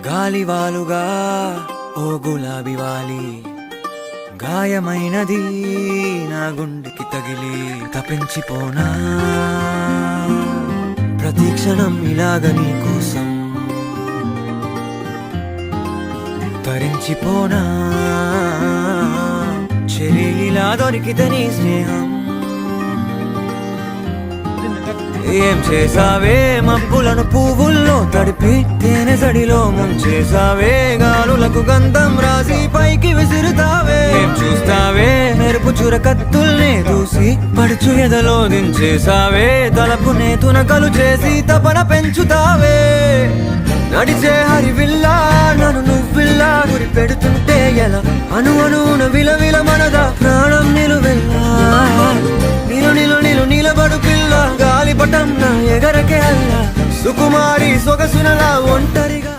గాలివాలుగా ఓ గులాబీ వాలి గాయమైనది నా గుండెకి తగిలి తపించిపోనా ప్రతిక్షణం ఇలాగ నీ కోసం తరించిపోనా చెరిలా దొరికితే నీ స్నేహం ఏం చేసావే మబ్బులను పువ్వుల్లో తడిపి తేనె సడిలో ముంచేసావే గాలులకు గంధం రాసి పైకి విసురుతావే ఏం చూస్తావే మెరుపు చురకత్తుల్నే దూసి పడుచు ఎదలో దించేసావే తలపునే తునకలు చేసి తపన పెంచుతావే నడిచే హరివిల్లా నన్ను నువ్విల్లా గురి పెడుతుంటే ఎలా అణువున విలవిల మనదా ప్రాణం నిలువెల్లా నిలబడు పిల్ల గాలిపటం నా ఎగరకే అల్లా సుకుమారి సొగసునలా ఒంటరిగా